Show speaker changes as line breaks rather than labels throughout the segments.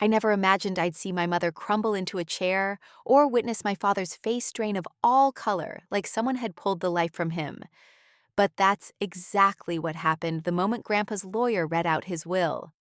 I never imagined I'd see my mother crumble into a chair or witness my father's face drain of all color like someone had pulled the life from him. But that's exactly what happened the moment Grandpa's lawyer read out his will.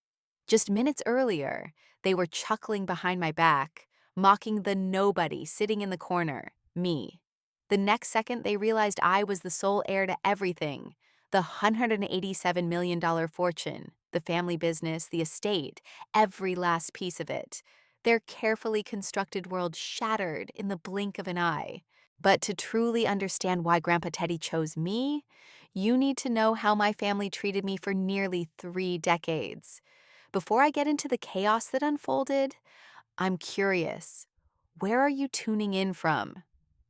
Just minutes earlier, they were chuckling behind my back, mocking the nobody sitting in the corner, me. The next second, they realized I was the sole heir to everything: the $187 million fortune, the family business, the estate, every last piece of it. Their carefully constructed world shattered in the blink of an eye. But to truly understand why Grandpa Teddy chose me, you need to know how my family treated me for nearly 3 decades. Before I get into the chaos that unfolded, I'm curious. Where are you tuning in from?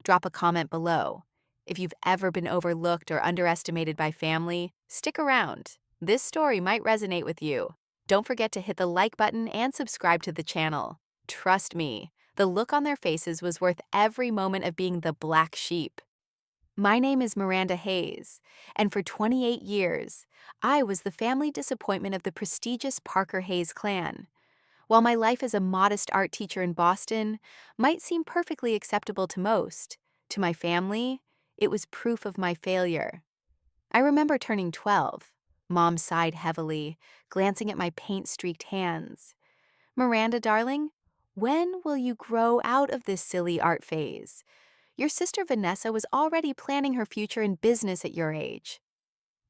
Drop a comment below. If you've ever been overlooked or underestimated by family, stick around. This story might resonate with you. Don't forget to hit the like button and subscribe to the channel. Trust me, the look on their faces was worth every moment of being the black sheep. My name is Miranda Hayes, and for 28 years, I was the family disappointment of the prestigious Parker Hayes clan. While my life as a modest art teacher in Boston might seem perfectly acceptable to most, to my family, it was proof of my failure. I remember turning 12. Mom sighed heavily, glancing at my paint-streaked hands. "Miranda, darling, when will you grow out of this silly art phase? Your sister Vanessa was already planning her future in business at your age."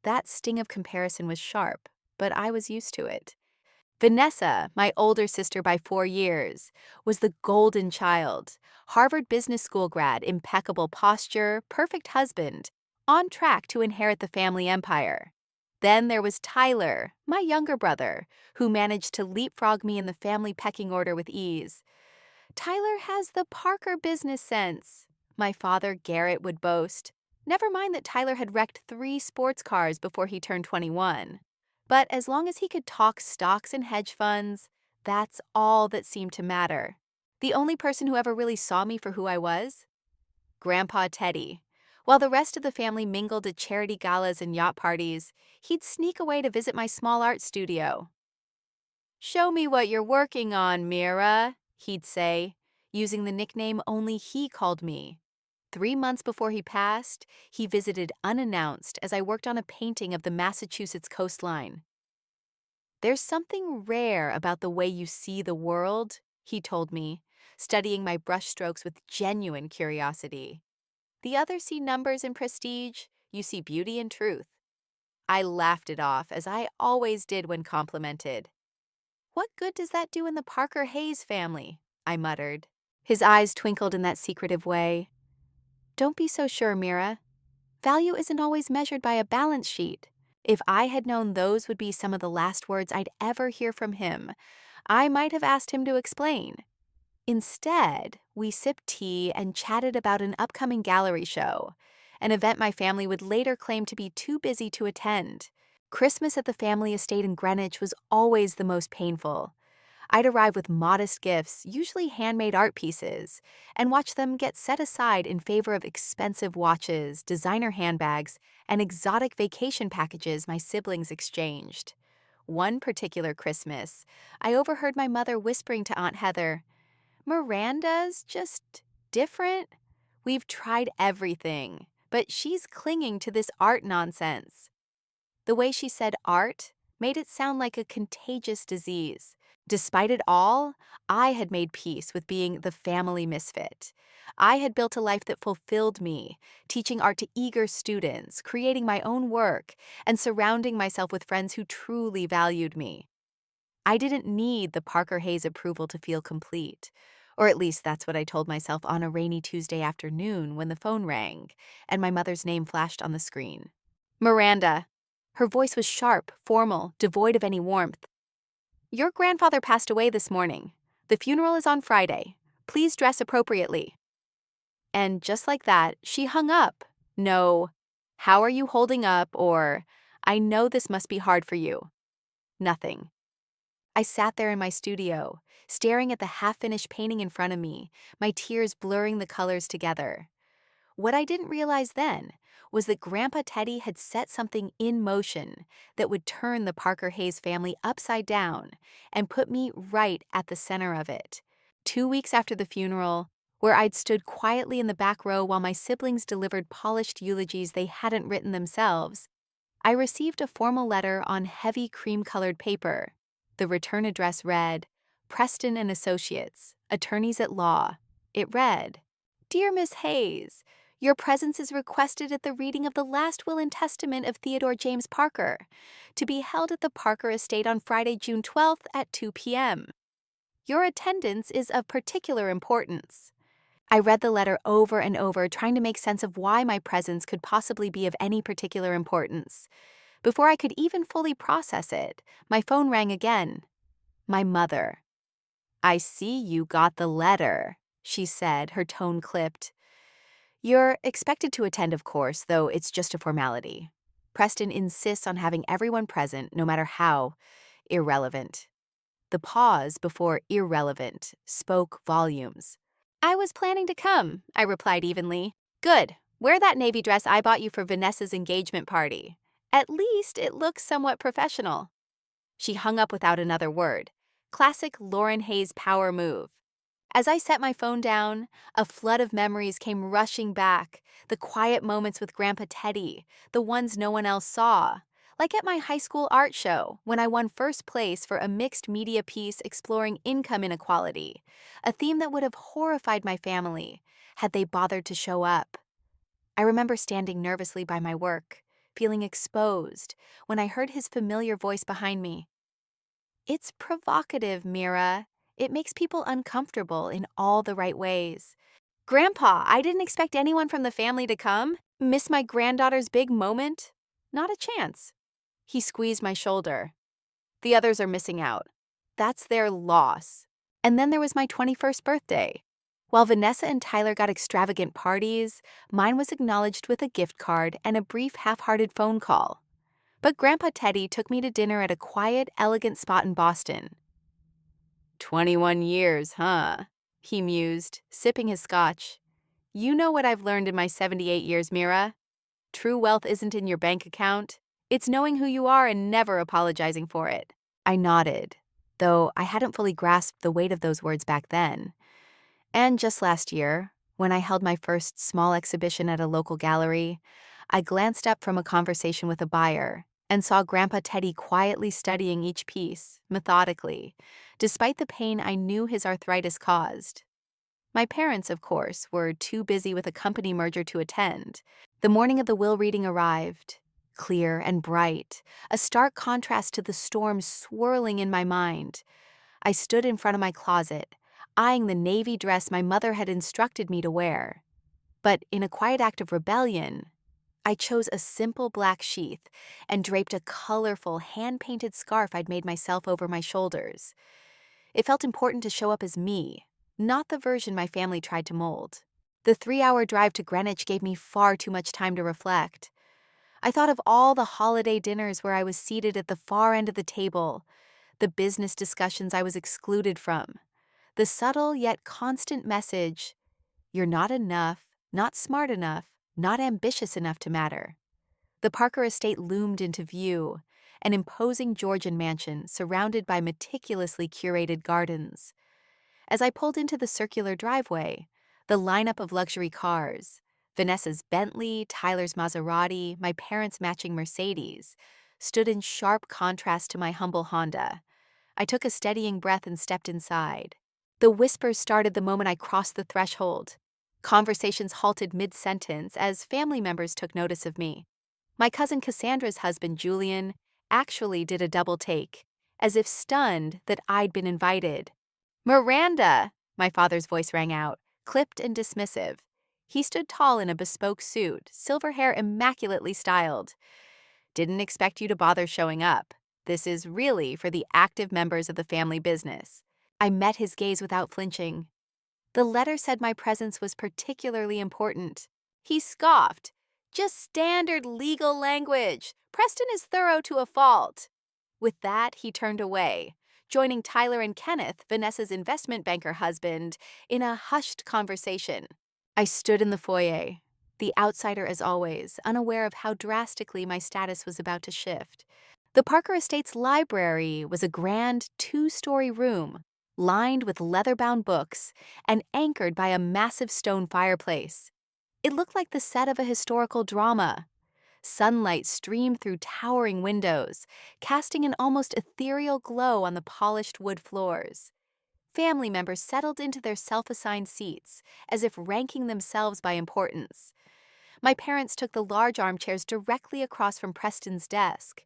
That sting of comparison was sharp, but I was used to it. Vanessa, my older sister by 4 years, was the golden child. Harvard Business School grad, impeccable posture, perfect husband, on track to inherit the family empire. Then there was Tyler, my younger brother, who managed to leapfrog me in the family pecking order with ease. "Tyler has the Parker business sense," my father Garrett would boast. Never mind that Tyler had wrecked 3 sports cars before he turned 21. But as long as he could talk stocks and hedge funds, that's all that seemed to matter. The only person who ever really saw me for who I was? Grandpa Teddy. While the rest of the family mingled at charity galas and yacht parties, he'd sneak away to visit my small art studio. "Show me what you're working on, Mira," he'd say, using the nickname only he called me. 3 months before he passed, he visited unannounced as I worked on a painting of the Massachusetts coastline. "There's something rare about the way you see the world," he told me, studying my brushstrokes with genuine curiosity. "The others see numbers and prestige, you see beauty and truth." I laughed it off, as I always did when complimented. "What good does that do in the Parker Hayes family?" I muttered. His eyes twinkled in that secretive way. "Don't be so sure, Mira. Value isn't always measured by a balance sheet." If I had known those would be some of the last words I'd ever hear from him, I might have asked him to explain. Instead, we sipped tea and chatted about an upcoming gallery show, an event my family would later claim to be too busy to attend. Christmas at the family estate in Greenwich was always the most painful. I'd arrive with modest gifts, usually handmade art pieces, and watch them get set aside in favor of expensive watches, designer handbags, and exotic vacation packages my siblings exchanged. One particular Christmas, I overheard my mother whispering to Aunt Heather, "Miranda's just different. We've tried everything, but she's clinging to this art nonsense." The way she said art made it sound like a contagious disease. Despite it all, I had made peace with being the family misfit. I had built a life that fulfilled me, teaching art to eager students, creating my own work, and surrounding myself with friends who truly valued me. I didn't need the Parker Hayes approval to feel complete. Or at least that's what I told myself on a rainy Tuesday afternoon when the phone rang and my mother's name flashed on the screen. "Miranda." Her voice was sharp, formal, devoid of any warmth. "Your grandfather passed away this morning. The funeral is on Friday. Please dress appropriately." And just like that, she hung up. No, "How are you holding up?" or "I know this must be hard for you." Nothing. I sat there in my studio, staring at the half-finished painting in front of me, my tears blurring the colors together. What I didn't realize then was that Grandpa Teddy had set something in motion that would turn the Parker Hayes family upside down and put me right at the center of it. 2 weeks after the funeral, where I'd stood quietly in the back row while my siblings delivered polished eulogies they hadn't written themselves, I received a formal letter on heavy cream-colored paper. The return address read, Preston and Associates, Attorneys at Law. It read, Dear Miss Hayes, your presence is requested at the reading of the last will and testament of Theodore James Parker, to be held at the Parker estate on Friday, June 12th at 2 p.m. Your attendance is of particular importance. I read the letter over and over, trying to make sense of why my presence could possibly be of any particular importance. Before I could even fully process it, my phone rang again. My mother. I see you got the letter, she said, her tone clipped. You're expected to attend, of course, though it's just a formality. Preston insists on having everyone present, no matter how irrelevant. The pause before irrelevant spoke volumes. I was planning to come, I replied evenly. Good. Wear that navy dress I bought you for Vanessa's engagement party. At least it looks somewhat professional. She hung up without another word. Classic Lauren Hayes power move. As I set my phone down, a flood of memories came rushing back. The quiet moments with Grandpa Teddy, the ones no one else saw. Like at my high school art show, when I won first place for a mixed media piece exploring income inequality, a theme that would have horrified my family had they bothered to show up. I remember standing nervously by my work, feeling exposed, when I heard his familiar voice behind me. It's provocative, Mira. It makes people uncomfortable in all the right ways. Grandpa, I didn't expect anyone from the family to come. Miss my granddaughter's big moment? Not a chance. He squeezed my shoulder. The others are missing out. That's their loss. And then there was my 21st birthday. While Vanessa and Tyler got extravagant parties, mine was acknowledged with a gift card and a brief half-hearted phone call. But Grandpa Teddy took me to dinner at a quiet, elegant spot in Boston. 21 years, huh? He mused, sipping his scotch. You know what I've learned in my 78 years, Mira? True wealth isn't in your bank account. It's knowing who you are and never apologizing for it. I nodded, though I hadn't fully grasped the weight of those words back then. And just last year, when I held my first small exhibition at a local gallery, I glanced up from a conversation with a buyer and saw Grandpa Teddy quietly studying each piece, methodically, despite the pain I knew his arthritis caused. My parents, of course, were too busy with a company merger to attend. The morning of the will reading arrived, clear and bright, a stark contrast to the storm swirling in my mind. I stood in front of my closet, eyeing the navy dress my mother had instructed me to wear. But in a quiet act of rebellion, I chose a simple black sheath and draped a colorful, hand-painted scarf I'd made myself over my shoulders. It felt important to show up as me, not the version my family tried to mold. The 3-hour drive to Greenwich gave me far too much time to reflect. I thought of all the holiday dinners where I was seated at the far end of the table, the business discussions I was excluded from, the subtle yet constant message, you're not enough, not smart enough, not ambitious enough to matter. The Parker estate loomed into view, an imposing Georgian mansion surrounded by meticulously curated gardens. As I pulled into the circular driveway, the lineup of luxury cars, Vanessa's Bentley, Tyler's Maserati, my parents' matching Mercedes, stood in sharp contrast to my humble Honda. I took a steadying breath and stepped inside. The whispers started the moment I crossed the threshold. Conversations halted mid-sentence as family members took notice of me. My cousin Cassandra's husband, Julian, actually did a double take, as if stunned that I'd been invited. Miranda, my father's voice rang out, clipped and dismissive. He stood tall in a bespoke suit, silver hair immaculately styled. Didn't expect you to bother showing up. This is really for the active members of the family business. I met his gaze without flinching. The letter said my presence was particularly important. He scoffed. Just standard legal language. Preston is thorough to a fault. With that, he turned away, joining Tyler and Kenneth, Vanessa's investment banker husband, in a hushed conversation. I stood in the foyer, the outsider as always, unaware of how drastically my status was about to shift. The Parker Estate's library was a grand two-story room, lined with leather-bound books and anchored by a massive stone fireplace. It looked like the set of a historical drama. Sunlight streamed through towering windows, casting an almost ethereal glow on the polished wood floors. Family members settled into their self-assigned seats, as if ranking themselves by importance. My parents took the large armchairs directly across from Preston's desk.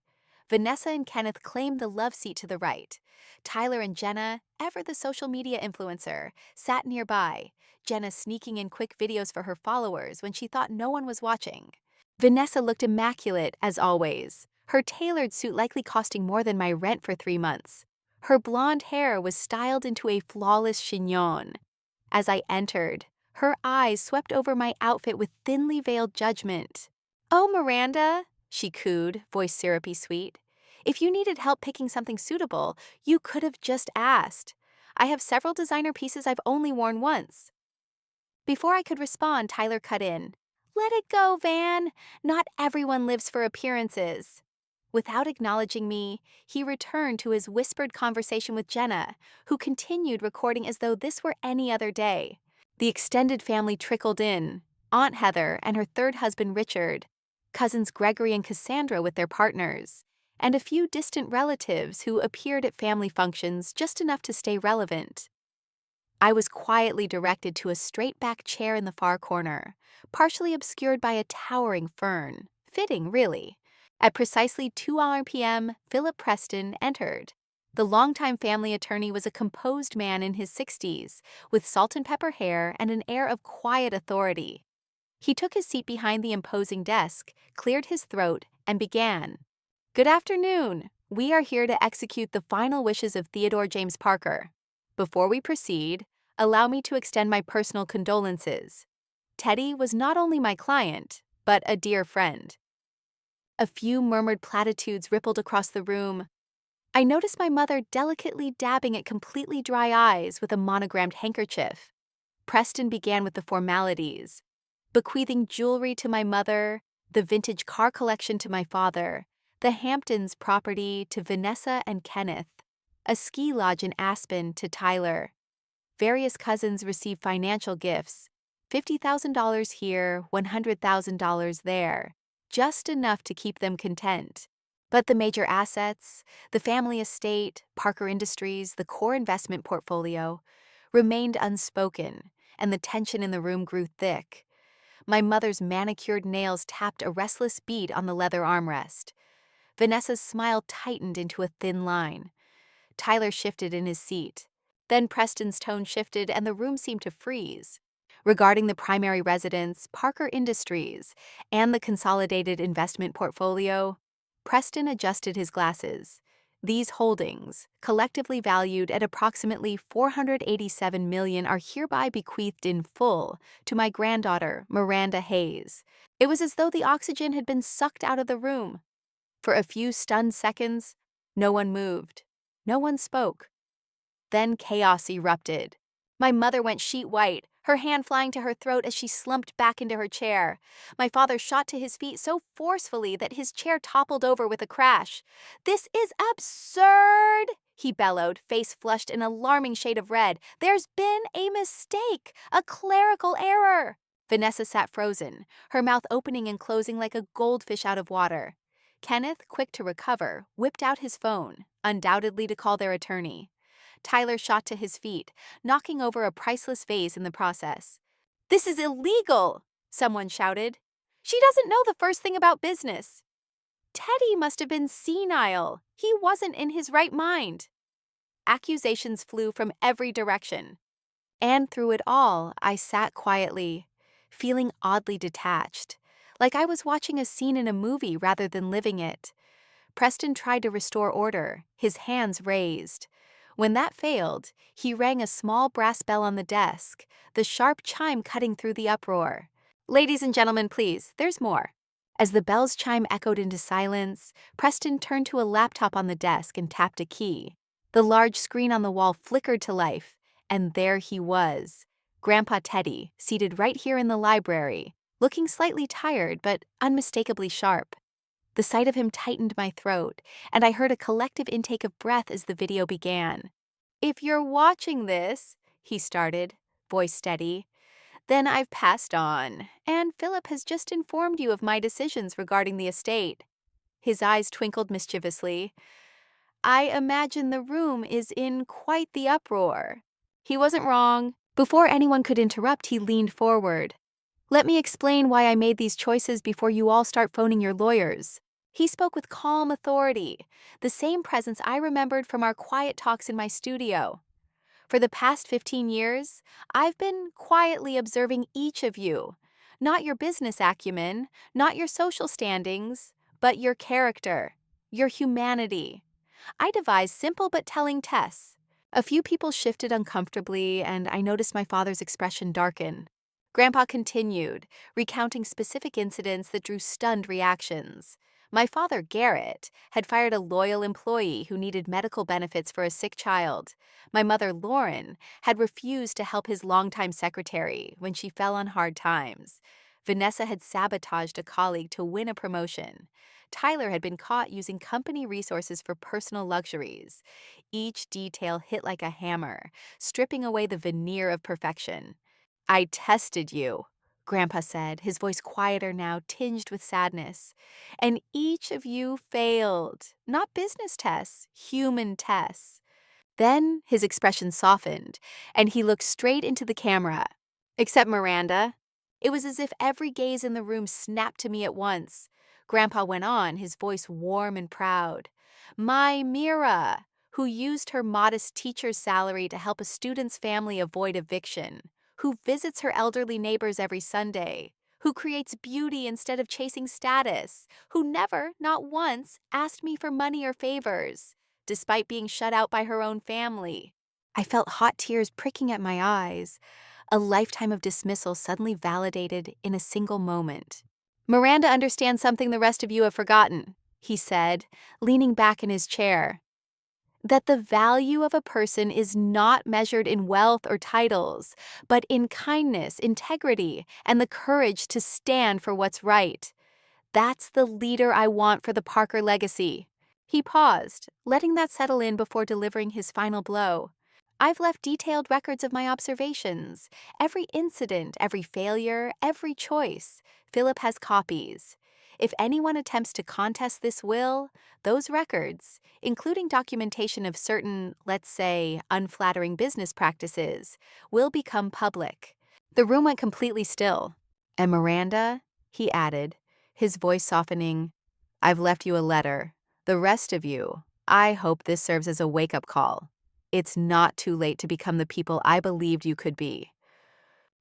Vanessa and Kenneth claimed the love seat to the right. Tyler and Jenna, ever the social media influencer, sat nearby, Jenna sneaking in quick videos for her followers when she thought no one was watching. Vanessa looked immaculate, as always, her tailored suit likely costing more than my rent for 3 months. Her blonde hair was styled into a flawless chignon. As I entered, her eyes swept over my outfit with thinly veiled judgment. "Oh, Miranda," she cooed, voice syrupy sweet. "If you needed help picking something suitable, you could have just asked. I have several designer pieces I've only worn once." Before I could respond, Tyler cut in. "Let it go, Van. Not everyone lives for appearances." Without acknowledging me, he returned to his whispered conversation with Jenna, who continued recording as though this were any other day. The extended family trickled in, Aunt Heather and her third husband Richard, cousins Gregory and Cassandra with their partners, and a few distant relatives who appeared at family functions just enough to stay relevant. I was quietly directed to a straight-back chair in the far corner, partially obscured by a towering fern. Fitting, really. At precisely 2 p.m., Philip Preston entered. The longtime family attorney was a composed man in his 60s, with salt and pepper hair and an air of quiet authority. He took his seat behind the imposing desk, cleared his throat, and began. "Good afternoon. We are here to execute the final wishes of Theodore James Parker. Before we proceed, allow me to extend my personal condolences. Teddy was not only my client, but a dear friend." A few murmured platitudes rippled across the room. I noticed my mother delicately dabbing at completely dry eyes with a monogrammed handkerchief. Preston began with the formalities, bequeathing jewelry to my mother, the vintage car collection to my father, the Hamptons property to Vanessa and Kenneth, a ski lodge in Aspen to Tyler. Various cousins received financial gifts, $50,000 here, $100,000 there, just enough to keep them content. But the major assets, the family estate, Parker Industries, the core investment portfolio, remained unspoken, and the tension in the room grew thick. My mother's manicured nails tapped a restless beat on the leather armrest. Vanessa's smile tightened into a thin line. Tyler shifted in his seat. Then Preston's tone shifted and the room seemed to freeze. Regarding the primary residence, Parker Industries, and the consolidated investment portfolio, Preston adjusted his glasses. These holdings, collectively valued at approximately $487 million, are hereby bequeathed in full to my granddaughter, Miranda Hayes. It was as though the oxygen had been sucked out of the room. For a few stunned seconds, no one moved. No one spoke. Then chaos erupted. My mother went sheet white, her hand flying to her throat as she slumped back into her chair. My father shot to his feet so forcefully that his chair toppled over with a crash. "This is absurd!" he bellowed, face flushed an alarming shade of red. "There's been a mistake, a clerical error." Vanessa sat frozen, her mouth opening and closing like a goldfish out of water. Kenneth, quick to recover, whipped out his phone, undoubtedly to call their attorney. Tyler shot to his feet, knocking over a priceless vase in the process. "This is illegal!" someone shouted. "She doesn't know the first thing about business." Teddy must have been senile. He wasn't in his right mind. Accusations flew from every direction. And through it all, I sat quietly, feeling oddly detached, like I was watching a scene in a movie rather than living it. Preston tried to restore order, his hands raised. When that failed, he rang a small brass bell on the desk, the sharp chime cutting through the uproar. "Ladies and gentlemen, please, there's more." As the bell's chime echoed into silence, Preston turned to a laptop on the desk and tapped a key. The large screen on the wall flickered to life, and there he was, Grandpa Teddy, seated right here in the library, looking slightly tired but unmistakably sharp. The sight of him tightened my throat, and I heard a collective intake of breath as the video began. "If you're watching this," he started, voice steady, "then I've passed on, and Philip has just informed you of my decisions regarding the estate." His eyes twinkled mischievously. "I imagine the room is in quite the uproar." He wasn't wrong. Before anyone could interrupt, he leaned forward. "Let me explain why I made these choices before you all start phoning your lawyers." He spoke with calm authority, the same presence I remembered from our quiet talks in my studio. "For the past 15 years, I've been quietly observing each of you. Not your business acumen, not your social standings, but your character, your humanity. I devised simple but telling tests." A few people shifted uncomfortably, and I noticed my father's expression darken. Grandpa continued, recounting specific incidents that drew stunned reactions. My father, Garrett, had fired a loyal employee who needed medical benefits for a sick child. My mother, Lauren, had refused to help his longtime secretary when she fell on hard times. Vanessa had sabotaged a colleague to win a promotion. Tyler had been caught using company resources for personal luxuries. Each detail hit like a hammer, stripping away the veneer of perfection. "I tested you," Grandpa said, his voice quieter now, tinged with sadness. "And each of you failed. Not business tests, human tests." Then his expression softened, and he looked straight into the camera. "Except Miranda." It was as if every gaze in the room snapped to me at once. Grandpa went on, his voice warm and proud. "My Mira, who used her modest teacher's salary to help a student's family avoid eviction, who visits her elderly neighbors every Sunday, who creates beauty instead of chasing status, who never, not once, asked me for money or favors, despite being shut out by her own family." I felt hot tears pricking at my eyes, a lifetime of dismissal suddenly validated in a single moment. "Miranda understands something the rest of you have forgotten," he said, leaning back in his chair. "That the value of a person is not measured in wealth or titles, but in kindness, integrity, and the courage to stand for what's right. That's the leader I want for the Parker legacy." He paused, letting that settle in before delivering his final blow. "I've left detailed records of my observations. Every incident, every failure, every choice. Philip has copies. If anyone attempts to contest this will, those records, including documentation of certain, let's say, unflattering business practices, will become public." The room went completely still. "And Miranda," he added, his voice softening, "I've left you a letter. The rest of you, I hope this serves as a wake-up call. It's not too late to become the people I believed you could be."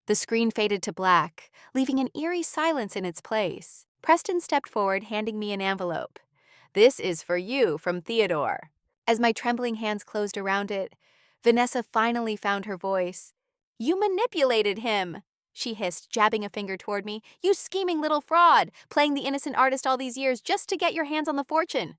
The screen faded to black, leaving an eerie silence in its place. Preston stepped forward, handing me an envelope. "This is for you from Theodore." As my trembling hands closed around it, Vanessa finally found her voice. "You manipulated him," she hissed, jabbing a finger toward me. "You scheming little fraud, playing the innocent artist all these years just to get your hands on the fortune."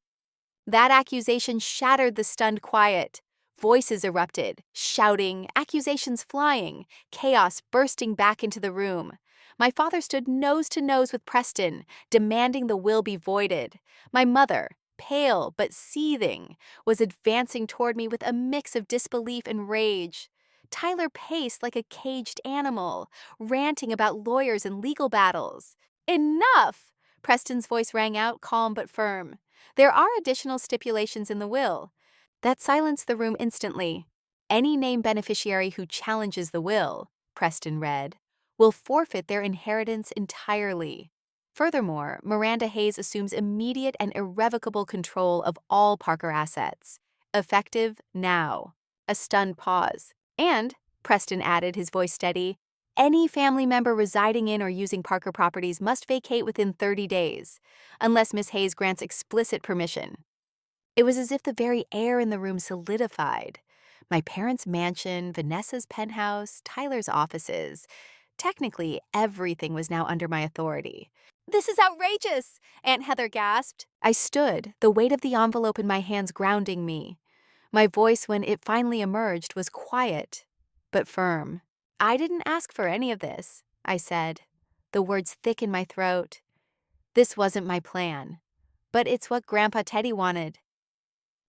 That accusation shattered the stunned quiet. Voices erupted, shouting, accusations flying, chaos bursting back into the room. My father stood nose to nose with Preston, demanding the will be voided. My mother, pale but seething, was advancing toward me with a mix of disbelief and rage. Tyler paced like a caged animal, ranting about lawyers and legal battles. "Enough!" Preston's voice rang out, calm but firm. "There are additional stipulations in the will." That silenced the room instantly. "Any named beneficiary who challenges the will," Preston read, "will forfeit their inheritance entirely. Furthermore, Miranda Hayes assumes immediate and irrevocable control of all Parker assets. Effective now." A stunned pause. "And," Preston added, his voice steady, "any family member residing in or using Parker properties must vacate within 30 days, unless Miss Hayes grants explicit permission." It was as if the very air in the room solidified. My parents' mansion, Vanessa's penthouse, Tyler's offices. Technically, everything was now under my authority. "This is outrageous!" Aunt Heather gasped. I stood, the weight of the envelope in my hands grounding me. My voice, when it finally emerged, was quiet, but firm. "I didn't ask for any of this," I said. the words thick in my throat. This wasn't my plan, but it's what Grandpa Teddy wanted.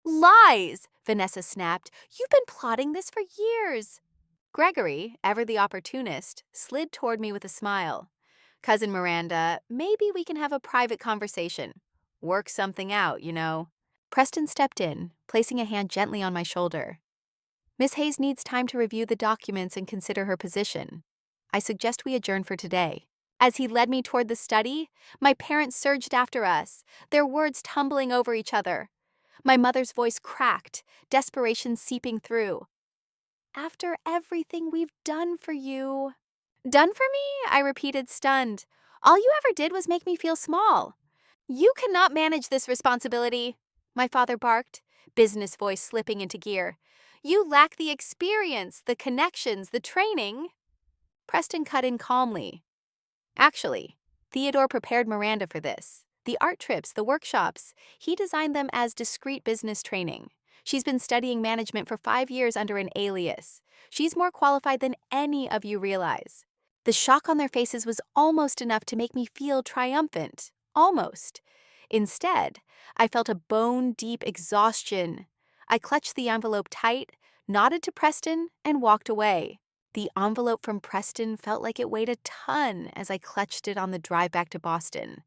Lies! Vanessa snapped. You've been plotting this for years. Gregory, ever the opportunist, slid toward me with a smile. Cousin Miranda, maybe we can have a private conversation. Work something out, you know. Preston stepped in, placing a hand gently on my shoulder. Miss Hayes needs time to review the documents and consider her position. I suggest we adjourn for today. As he led me toward the study, my parents surged after us, their words tumbling over each other. My mother's voice cracked, desperation seeping through. After everything we've done for you. Done for me? I repeated, stunned. All you ever did was make me feel small. You cannot manage this responsibility, my father barked, business voice slipping into gear. You lack the experience, the connections, the training. Preston cut in calmly. Actually, Theodore prepared Miranda for this. The art trips, the workshops, he designed them as discreet business training. She's been studying management for 5 years under an alias. She's more qualified than any of you realize. The shock on their faces was almost enough to make me feel triumphant. Almost. Instead, I felt a bone-deep exhaustion. I clutched the envelope tight, nodded to Preston, and walked away. The envelope from Preston felt like it weighed a ton as I clutched it on the drive back to Boston.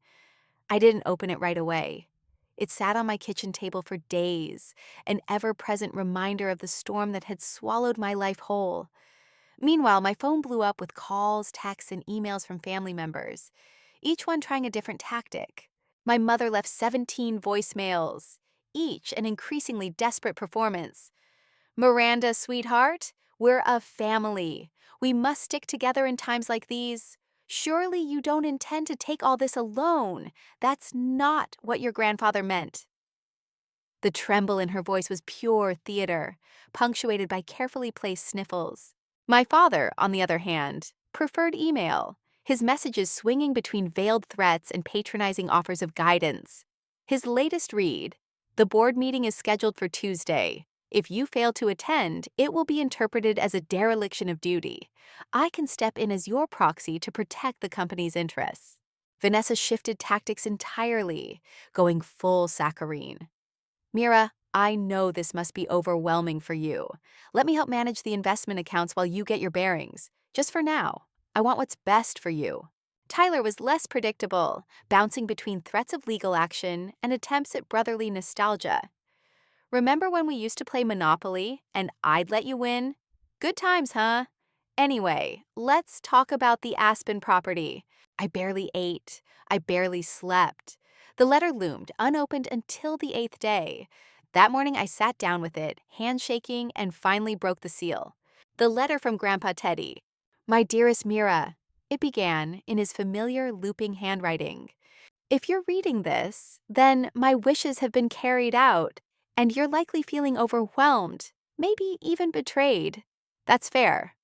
I didn't open it right away. It sat on my kitchen table for days, an ever-present reminder of the storm that had swallowed my life whole. Meanwhile, my phone blew up with calls, texts, and emails from family members, each one trying a different tactic. My mother left 17 voicemails, each an increasingly desperate performance. Miranda, sweetheart, we're a family. We must stick together in times like these. Surely you don't intend to take all this alone. That's not what your grandfather meant. The tremble in her voice was pure theater, punctuated by carefully placed sniffles. My father, on the other hand, preferred email, his messages swinging between veiled threats and patronizing offers of guidance. His latest read, "The board meeting is scheduled for Tuesday. If you fail to attend, it will be interpreted as a dereliction of duty. I can step in as your proxy to protect the company's interests." Vanessa shifted tactics entirely, going full saccharine. Mira, I know this must be overwhelming for you. Let me help manage the investment accounts while you get your bearings. Just for now, I want what's best for you. Tyler was less predictable, bouncing between threats of legal action and attempts at brotherly nostalgia. Remember when we used to play Monopoly and I'd let you win? Good times, huh? Anyway, let's talk about the Aspen property. I barely ate. I barely slept. The letter loomed, unopened until the 8th day. That morning I sat down with it, handshaking, and finally broke the seal. The letter from Grandpa Teddy. "My dearest Mira," it began in his familiar looping handwriting. "If you're reading this, then my wishes have been carried out, and you're likely feeling overwhelmed, maybe even betrayed. That's fair.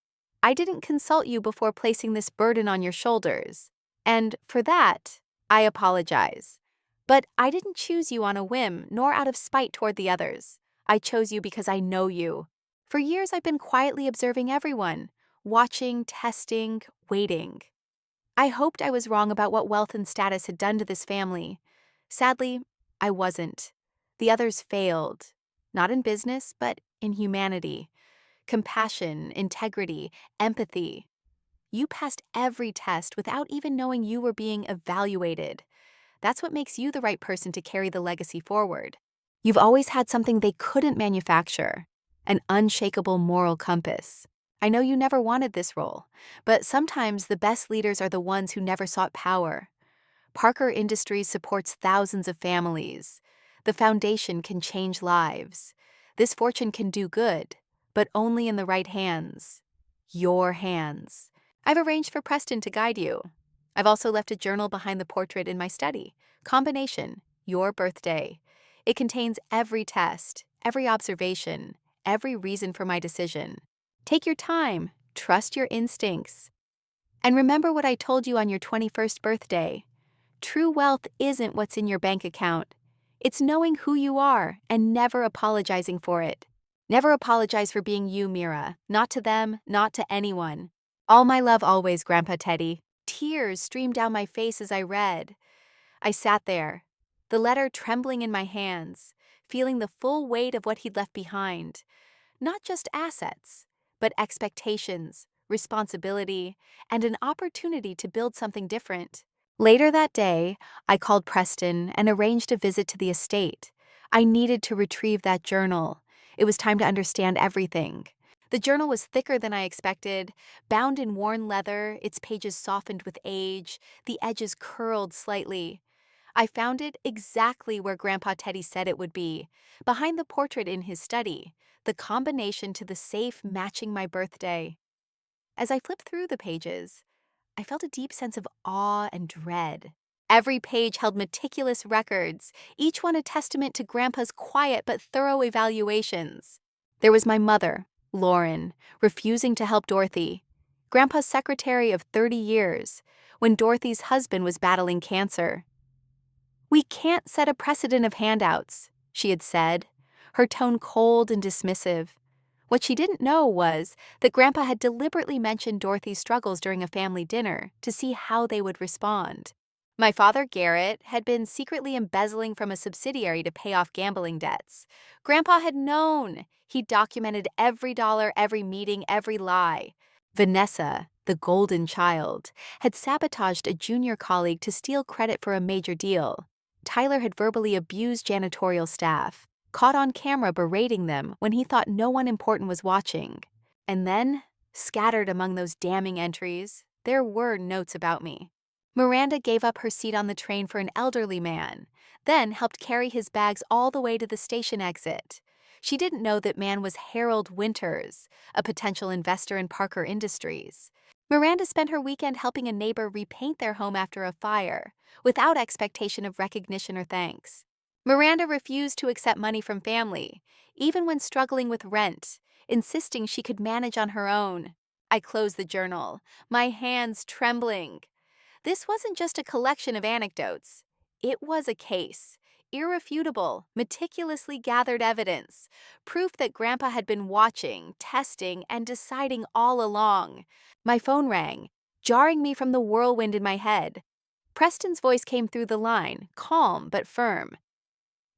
I didn't consult you before placing this burden on your shoulders, and for that, I apologize. But I didn't choose you on a whim, nor out of spite toward the others. I chose you because I know you. For years I've been quietly observing everyone, watching, testing, waiting. I hoped I was wrong about what wealth and status had done to this family. Sadly, I wasn't. The others failed, not in business, but in humanity. Compassion, integrity, empathy. You passed every test without even knowing you were being evaluated. That's what makes you the right person to carry the legacy forward. You've always had something they couldn't manufacture, an unshakable moral compass. I know you never wanted this role, but sometimes the best leaders are the ones who never sought power. Parker Industries supports thousands of families. The foundation can change lives. This fortune can do good, but only in the right hands. Your hands. I've arranged for Preston to guide you. I've also left a journal behind the portrait in my study. Combination, your birthday. It contains every test, every observation, every reason for my decision. Take your time, trust your instincts. And remember what I told you on your 21st birthday. True wealth isn't what's in your bank account. It's knowing who you are and never apologizing for it. Never apologize for being you, Mira. Not to them, not to anyone. All my love always, Grandpa Teddy. Tears streamed down my face as I read. I sat there, the letter trembling in my hands, feeling the full weight of what he'd left behind. Not just assets, but expectations, responsibility, and an opportunity to build something different. Later that day, I called Preston and arranged a visit to the estate. I needed to retrieve that journal. It was time to understand everything. The journal was thicker than I expected, bound in worn leather, its pages softened with age, the edges curled slightly. I found it exactly where Grandpa Teddy said it would be, behind the portrait in his study, the combination to the safe matching my birthday. As I flipped through the pages, I felt a deep sense of awe and dread. Every page held meticulous records, each one a testament to Grandpa's quiet but thorough evaluations. There was my mother, Lauren, refusing to help Dorothy, Grandpa's secretary of 30 years, when Dorothy's husband was battling cancer. "We can't set a precedent of handouts," she had said, her tone cold and dismissive. What she didn't know was that Grandpa had deliberately mentioned Dorothy's struggles during a family dinner to see how they would respond. My father, Garrett, had been secretly embezzling from a subsidiary to pay off gambling debts. Grandpa had known. He documented every dollar, every meeting, every lie. Vanessa, the golden child, had sabotaged a junior colleague to steal credit for a major deal. Tyler had verbally abused janitorial staff, caught on camera berating them when he thought no one important was watching. And then, scattered among those damning entries, there were notes about me. Miranda gave up her seat on the train for an elderly man, then helped carry his bags all the way to the station exit. She didn't know that man was Harold Winters, a potential investor in Parker Industries. Miranda spent her weekend helping a neighbor repaint their home after a fire, without expectation of recognition or thanks. Miranda refused to accept money from family, even when struggling with rent, insisting she could manage on her own. I closed the journal, my hands trembling. This wasn't just a collection of anecdotes. It was a case. Irrefutable, meticulously gathered evidence. Proof that Grandpa had been watching, testing, and deciding all along. My phone rang, jarring me from the whirlwind in my head. Preston's voice came through the line, calm but firm.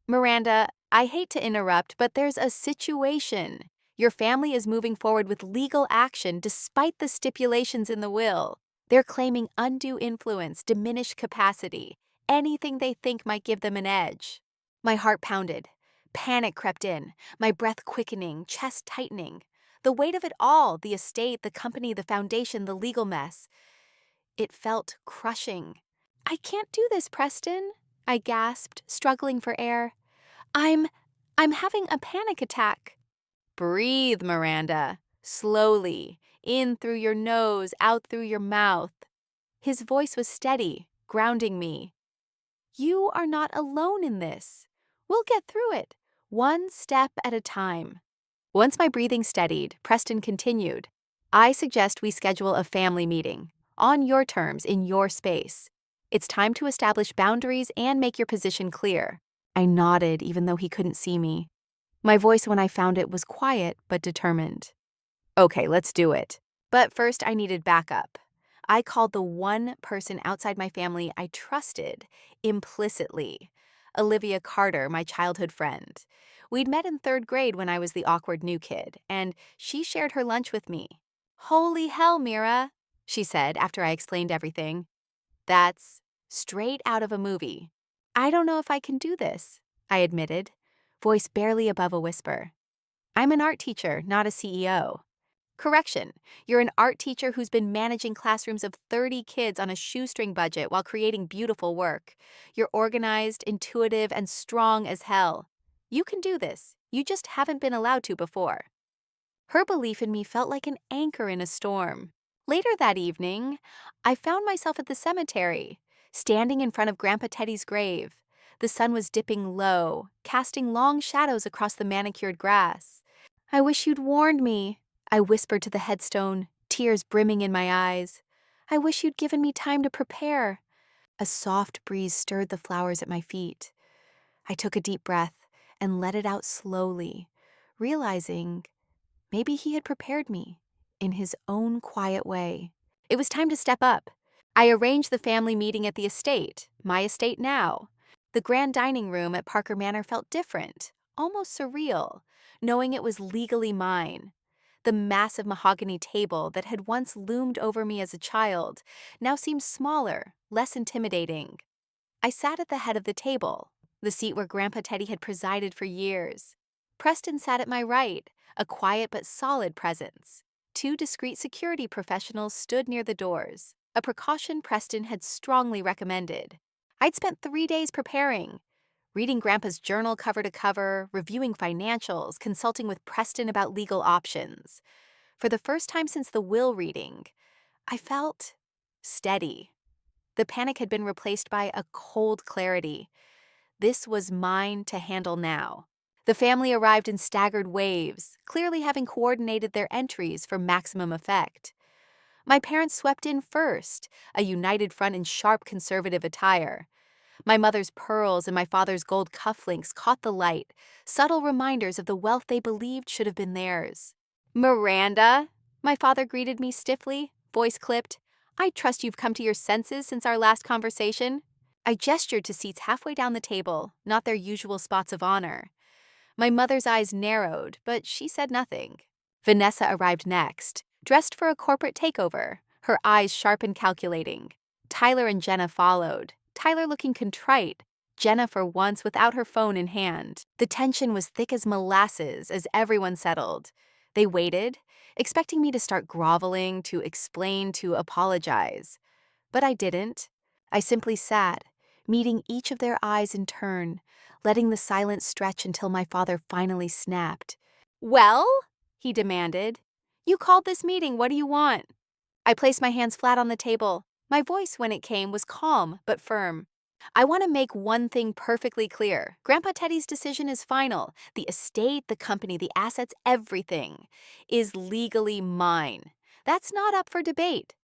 "Miranda, I hate to interrupt, but there's a situation. Your family is moving forward with legal action despite the stipulations in the will. They're claiming undue influence, diminished capacity, anything they think might give them an edge." My heart pounded. Panic crept in, my breath quickening, chest tightening. The weight of it all, the estate, the company, the foundation, the legal mess. It felt crushing. "I can't do this, Preston," I gasped, struggling for air. I'm having a panic attack." "Breathe, Miranda. Slowly. In through your nose, out through your mouth." His voice was steady, grounding me. "You are not alone in this. We'll get through it, one step at a time." Once my breathing steadied, Preston continued. "I suggest we schedule a family meeting, on your terms, in your space. It's time to establish boundaries and make your position clear." I nodded even though he couldn't see me. My voice when I found it was quiet but determined. "Okay, let's do it. But first I needed backup." I called the one person outside my family I trusted implicitly. Olivia Carter, my childhood friend. We'd met in 3rd grade when I was the awkward new kid, and she shared her lunch with me. "Holy hell, Mira," she said after I explained everything. "That's straight out of a movie." "I don't know if I can do this," I admitted, voice barely above a whisper. "I'm an art teacher, not a CEO. Correction, you're an art teacher who's been managing classrooms of 30 kids on a shoestring budget while creating beautiful work. You're organized, intuitive, and strong as hell. You can do this. You just haven't been allowed to before." Her belief in me felt like an anchor in a storm. Later that evening, I found myself at the cemetery, standing in front of Grandpa Teddy's grave. The sun was dipping low, casting long shadows across the manicured grass. "I wish you'd warned me," I whispered to the headstone, tears brimming in my eyes. "I wish you'd given me time to prepare." A soft breeze stirred the flowers at my feet. I took a deep breath and let it out slowly, realizing maybe he had prepared me in his own quiet way. It was time to step up. I arranged the family meeting at the estate, my estate now. The grand dining room at Parker Manor felt different, almost surreal, knowing it was legally mine. The massive mahogany table that had once loomed over me as a child now seemed smaller, less intimidating. I sat at the head of the table, the seat where Grandpa Teddy had presided for years. Preston sat at my right, a quiet but solid presence. Two discreet security professionals stood near the doors, a precaution Preston had strongly recommended. I'd spent 3 days preparing, reading Grandpa's journal cover to cover, reviewing financials, consulting with Preston about legal options. For the first time since the will reading, I felt steady. The panic had been replaced by a cold clarity. This was mine to handle now. The family arrived in staggered waves, clearly having coordinated their entries for maximum effect. My parents swept in first, a united front in sharp conservative attire. My mother's pearls and my father's gold cufflinks caught the light, subtle reminders of the wealth they believed should have been theirs. "Miranda," my father greeted me stiffly, voice clipped. "I trust you've come to your senses since our last conversation." I gestured to seats halfway down the table, not their usual spots of honor. My mother's eyes narrowed, but she said nothing. Vanessa arrived next, dressed for a corporate takeover, her eyes sharp and calculating. Tyler and Jenna followed, Tyler looking contrite, Jenna for once without her phone in hand. The tension was thick as molasses as everyone settled. They waited, expecting me to start groveling, to explain, to apologize. But I didn't. I simply sat, meeting each of their eyes in turn, letting the silence stretch until my father finally snapped. "Well?" he demanded. "You called this meeting, what do you want?" I placed my hands flat on the table. My voice, when it came, was calm but firm. "I want to make one thing perfectly clear. Grandpa Teddy's decision is final. The estate, the company, the assets, everything is legally mine. That's not up for debate."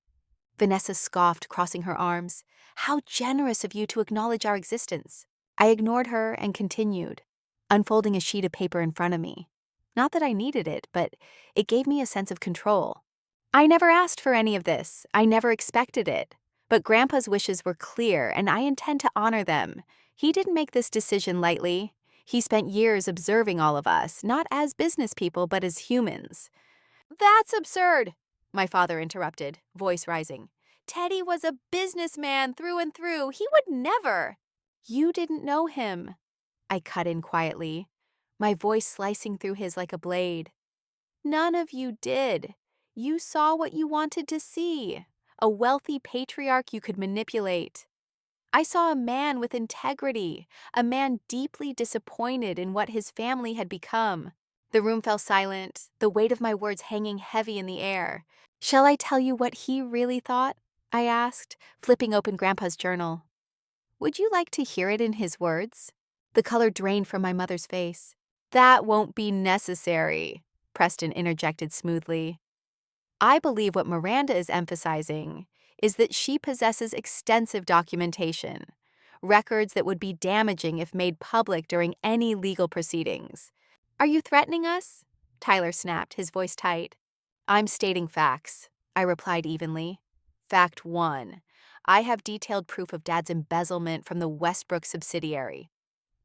Vanessa scoffed, crossing her arms. "How generous of you to acknowledge our existence." I ignored her and continued, unfolding a sheet of paper in front of me. Not that I needed it, but it gave me a sense of control. "I never asked for any of this. I never expected it. But Grandpa's wishes were clear, and I intend to honor them. He didn't make this decision lightly. He spent years observing all of us, not as business people, but as humans." "That's absurd," my father interrupted, voice rising. "Teddy was a businessman through and through. He would never." "You didn't know him," I cut in quietly, my voice slicing through his like a blade. "None of you did. You saw what you wanted to see, a wealthy patriarch you could manipulate. I saw a man with integrity, a man deeply disappointed in what his family had become." The room fell silent, the weight of my words hanging heavy in the air. "Shall I tell you what he really thought?" I asked, flipping open Grandpa's journal. "Would you like to hear it in his words?" The color drained from my mother's face. "That won't be necessary," Preston interjected smoothly. "I believe what Miranda is emphasizing is that she possesses extensive documentation, records that would be damaging if made public during any legal proceedings." "Are you threatening us?" Tyler snapped, his voice tight. "I'm stating facts," I replied evenly. "Fact 1. I have detailed proof of Dad's embezzlement from the Westbrook subsidiary."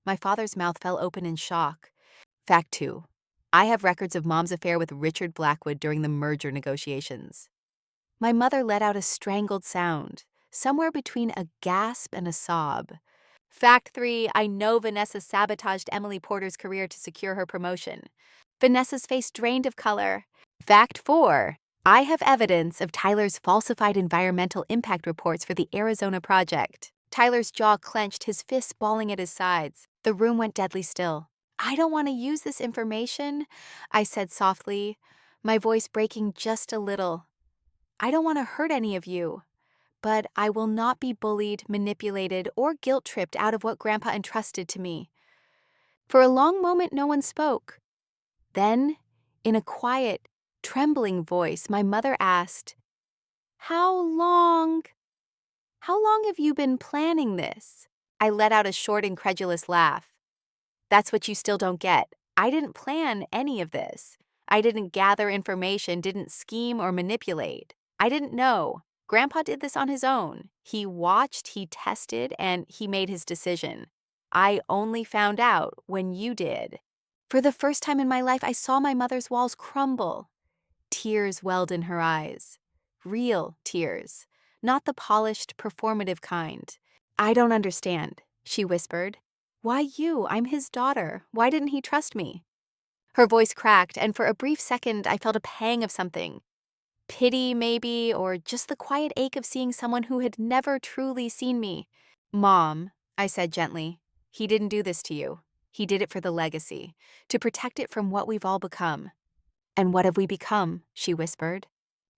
My father's mouth fell open in shock. "Fact 2. I have records of Mom's affair with Richard Blackwood during the merger negotiations." My mother let out a strangled sound, somewhere between a gasp and a sob. "Fact 3, I know Vanessa sabotaged Emily Porter's career to secure her promotion." Vanessa's face drained of color. "Fact 4, I have evidence of Tyler's falsified environmental impact reports for the Arizona project." Tyler's jaw clenched, his fists balling at his sides. The room went deadly still. "I don't want to use this information," I said softly, my voice breaking just a little. "I don't want to hurt any of you. But I will not be bullied, manipulated, or guilt-tripped out of what Grandpa entrusted to me." For a long moment, no one spoke. Then, in a quiet, trembling voice, my mother asked, How long have you been planning this?" I let out a short, incredulous laugh. "That's what you still don't get. I didn't plan any of this. I didn't gather information, didn't scheme or manipulate. I didn't know. Grandpa did this on his own. He watched, he tested, and he made his decision. I only found out when you did. For the first time in my life, I saw my mother's walls crumble. Tears welled in her eyes. Real tears, not the polished, performative kind. "I don't understand," she whispered. "Why you? I'm his daughter. Why didn't he trust me?" Her voice cracked, and for a brief second I felt a pang of something. Pity, maybe, or just the quiet ache of seeing someone who had never truly seen me. "Mom," I said gently, "he didn't do this to you. He did it for the legacy, to protect it from what we've all become." "And what have we become?" she whispered.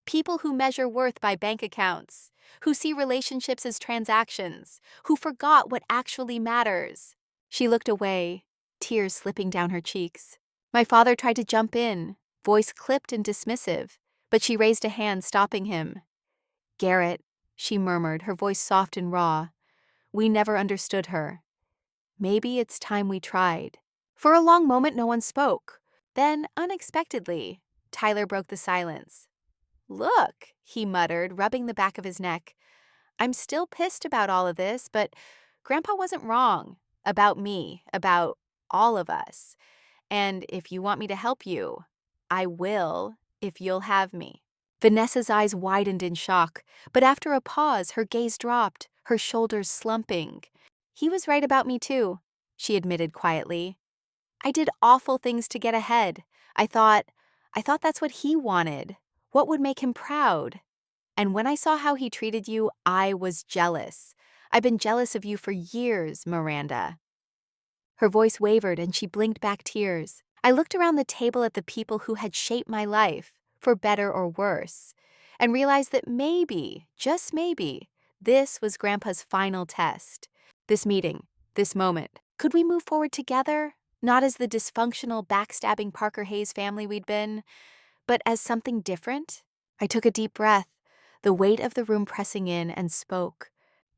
"People who measure worth by bank accounts, who see relationships as transactions, who forgot what actually matters." She looked away, tears slipping down her cheeks. My father tried to jump in, voice clipped and dismissive, but she raised a hand, stopping him. "Garrett," she murmured, her voice soft and raw. "We never understood her. Maybe it's time we tried." For a long moment, no one spoke. Then, unexpectedly, Tyler broke the silence. "Look," he muttered, rubbing the back of his neck. "I'm still pissed about all of this, but Grandpa wasn't wrong. About me, about all of us. And if you want me to help you, I will, if you'll have me." Vanessa's eyes widened in shock, but after a pause, her gaze dropped, her shoulders slumping. "He was right about me too," she admitted quietly. "I did awful things to get ahead. I thought that's what he wanted. What would make him proud? And when I saw how he treated you, I was jealous. I've been jealous of you for years, Miranda." Her voice wavered and she blinked back tears. I looked around the table at the people who had shaped my life, for better or worse, and realized that maybe, just maybe, this was Grandpa's final test. This meeting, this moment. Could we move forward together? Not as the dysfunctional, backstabbing Parker Hayes family we'd been, but as something different? I took a deep breath, the weight of the room pressing in, and spoke.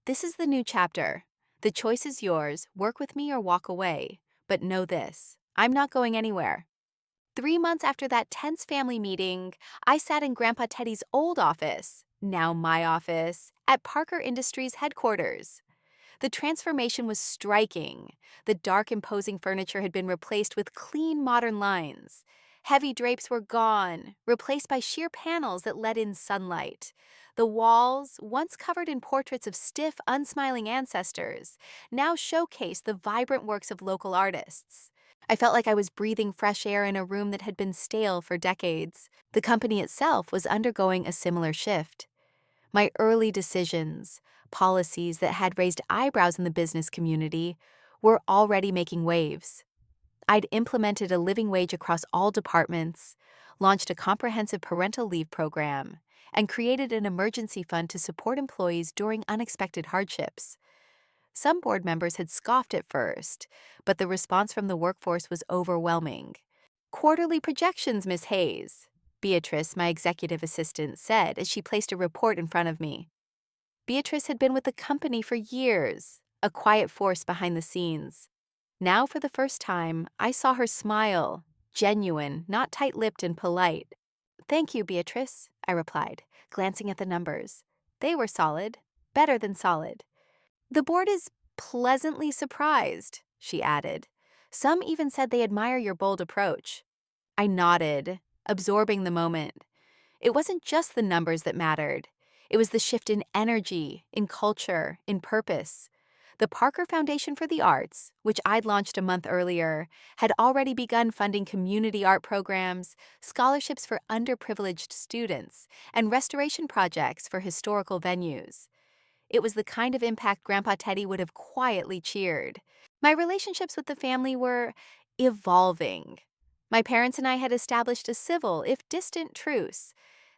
"This is the new chapter. The choice is yours, work with me or walk away. But know this, I'm not going anywhere." 3 months after that tense family meeting, I sat in Grandpa Teddy's old office, now my office, at Parker Industries headquarters. The transformation was striking. The dark, imposing furniture had been replaced with clean, modern lines. Heavy drapes were gone, replaced by sheer panels that let in sunlight. The walls, once covered in portraits of stiff, unsmiling ancestors, now showcased the vibrant works of local artists. I felt like I was breathing fresh air in a room that had been stale for decades. The company itself was undergoing a similar shift. My early decisions, policies that had raised eyebrows in the business community, were already making waves. I'd implemented a living wage across all departments, launched a comprehensive parental leave program, and created an emergency fund to support employees during unexpected hardships. Some board members had scoffed at first, but the response from the workforce was overwhelming. "Quarterly projections, Miss Hayes," Beatrice, my executive assistant, said as she placed a report in front of me. Beatrice had been with the company for years, a quiet force behind the scenes. Now, for the first time, I saw her smile, genuine, not tight-lipped and polite. "Thank you, Beatrice," I replied, glancing at the numbers. They were solid, better than solid. "The board is pleasantly surprised," she added. "Some even said they admire your bold approach." I nodded, absorbing the moment. It wasn't just the numbers that mattered. It was the shift in energy, in culture, in purpose. The Parker Foundation for the Arts, which I'd launched a month earlier, had already begun funding community art programs, scholarships for underprivileged students, and restoration projects for historical venues. It was the kind of impact Grandpa Teddy would have quietly cheered. My relationships with the family were evolving. My parents and I had established a civil, if distant, truce.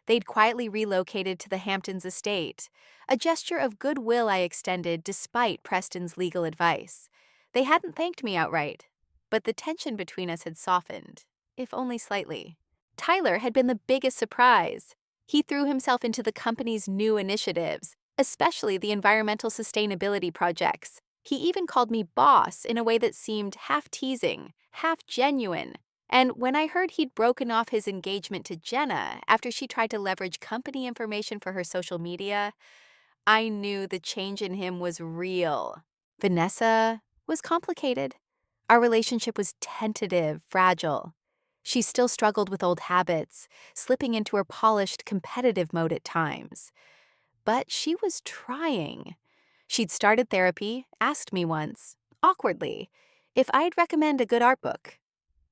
They'd quietly relocated to the Hamptons estate, a gesture of goodwill I extended despite Preston's legal advice. They hadn't thanked me outright, but the tension between us had softened, if only slightly. Tyler had been the biggest surprise. He threw himself into the company's new initiatives, especially the environmental sustainability projects. He even called me boss in a way that seemed half teasing, half genuine, And when I heard he'd broken off his engagement to Jenna after she tried to leverage company information for her social media, I knew the change in him was real. Vanessa was complicated. Our relationship was tentative, fragile. She still struggled with old habits, slipping into her polished, competitive mode at times. But she was trying. She'd started therapy, asked me once, awkwardly, if I'd recommend a good art book.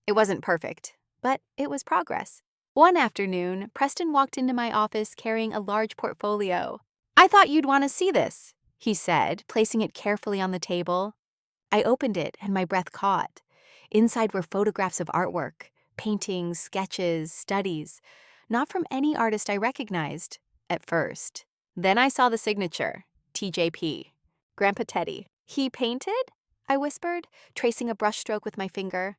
It wasn't perfect, but it was progress. One afternoon, Preston walked into my office carrying a large portfolio. "I thought you'd want to see this," he said, placing it carefully on the table. I opened it and my breath caught. Inside were photographs of artwork, paintings, sketches, studies, not from any artist I recognized at first. Then I saw the signature, TJP, Grandpa Teddy. "He painted?" I whispered, tracing a brushstroke with my finger.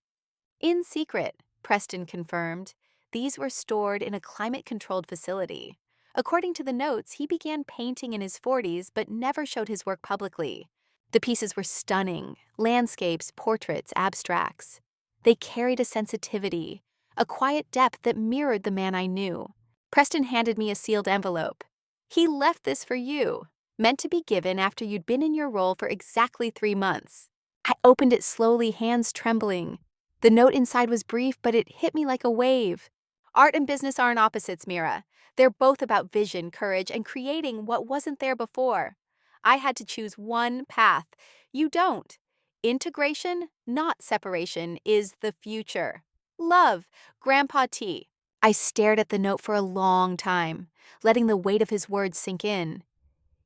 "In secret," Preston confirmed. These were stored in a climate-controlled facility. According to the notes, he began painting in his 40s but never showed his work publicly. The pieces were stunning: landscapes, portraits, abstracts. They carried a sensitivity, a quiet depth that mirrored the man I knew. Preston handed me a sealed envelope. "He left this for you, meant to be given after you'd been in your role for exactly 3 months." I opened it slowly, hands trembling. The note inside was brief, but it hit me like a wave. "Art and business aren't opposites, Mira. They're both about vision, courage, and creating what wasn't there before. I had to choose one path. You don't. Integration, not separation, is the future. Love, Grandpa T." I stared at the note for a long time, letting the weight of his words sink in.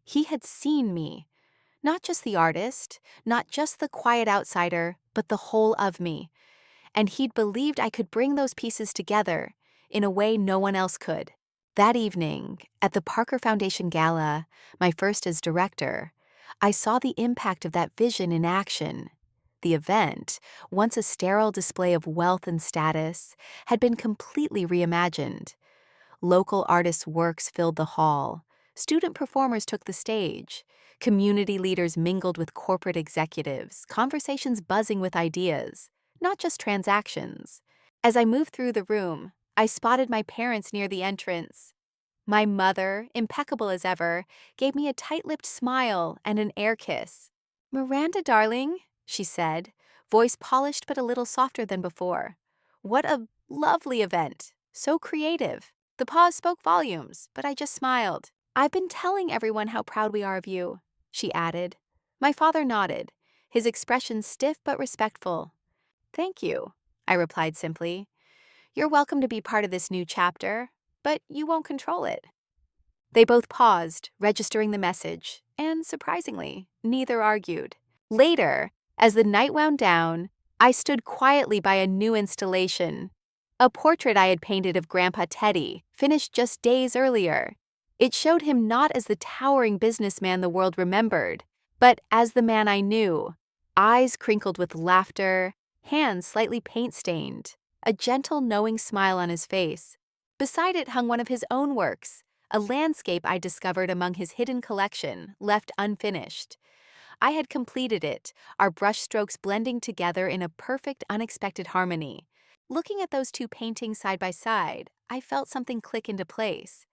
He had seen me. Not just the artist, not just the quiet outsider, but the whole of me. And he'd believed I could bring those pieces together in a way no one else could. That evening, at the Parker Foundation Gala, my first as director, I saw the impact of that vision in action. The event, once a sterile display of wealth and status, had been completely reimagined. Local artists' works filled the hall. Student performers took the stage. Community leaders mingled with corporate executives, conversations buzzing with ideas, not just transactions. As I moved through the room, I spotted my parents near the entrance. My mother, impeccable as ever, gave me a tight-lipped smile and an air kiss. "Miranda, darling," she said, voice polished but a little softer than before. "What a lovely event. So creative." The pause spoke volumes, but I just smiled. "I've been telling everyone how proud we are of you," she added. My father nodded, his expression stiff but respectful. "Thank you," I replied simply. "You're welcome to be part of this new chapter, but you won't control it." They both paused, registering the message, and surprisingly, neither argued. Later, as the night wound down, I stood quietly by a new installation. A portrait I had painted of Grandpa Teddy, finished just days earlier. It showed him not as the towering businessman the world remembered, but as the man I knew. Eyes crinkled with laughter, hands slightly paint-stained, a gentle, knowing smile on his face. Beside it hung one of his own works, a landscape I discovered among his hidden collection, left unfinished. I had completed it, our brushstrokes blending together in a perfect, unexpected harmony. Looking at those two paintings side by side, I felt something click into place.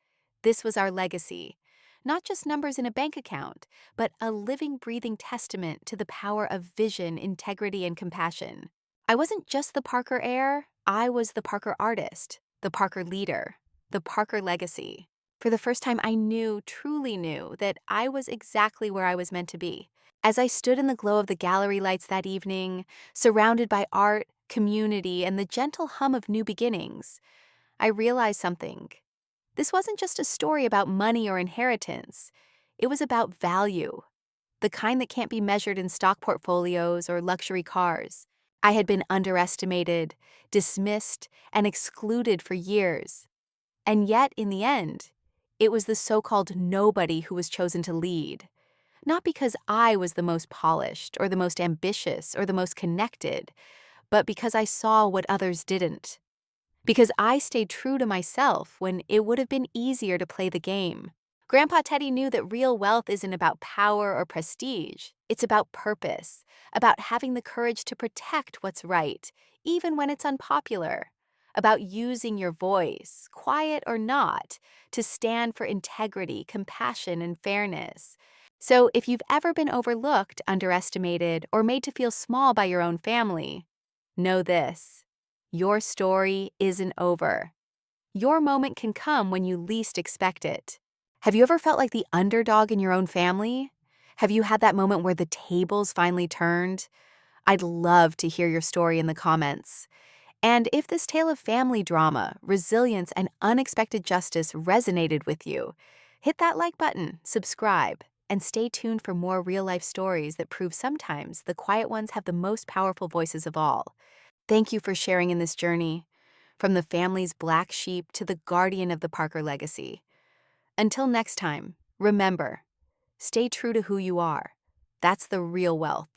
This was our legacy. Not just numbers in a bank account, but a living, breathing testament to the power of vision, integrity, and compassion. I wasn't just the Parker heir, I was the Parker artist, the Parker leader, the Parker legacy. For the first time, I knew, truly knew, that I was exactly where I was meant to be. As I stood in the glow of the gallery lights that evening, surrounded by art, community, and the gentle hum of new beginnings, I realized something. This wasn't just a story about money or inheritance. It was about value, the kind that can't be measured in stock portfolios or luxury cars. I had been underestimated, dismissed, and excluded for years. And yet, in the end, it was the so-called nobody who was chosen to lead. Not because I was the most polished, or the most ambitious, or the most connected, but because I saw what others didn't. Because I stayed true to myself when it would have been easier to play the game. Grandpa Teddy knew that real wealth isn't about power or prestige. It's about purpose, about having the courage to protect what's right, even when it's unpopular, about using your voice, quiet or not, to stand for integrity, compassion, and fairness. So, if you've ever been overlooked, underestimated, or made to feel small by your own family, know this: your story isn't over. Your moment can come when you least expect it. Have you ever felt like the underdog in your own family? Have you had that moment where the tables finally turned? I'd love to hear your story in the comments. And if this tale of family drama, resilience, and unexpected justice resonated with you, hit that like button, subscribe, and stay tuned for more real-life stories that prove sometimes the quiet ones have the most powerful voices of all. Thank you for sharing in this journey, from the family's black sheep to the guardian of the Parker legacy. Until next time, remember, stay true to who you are. That's the real wealth.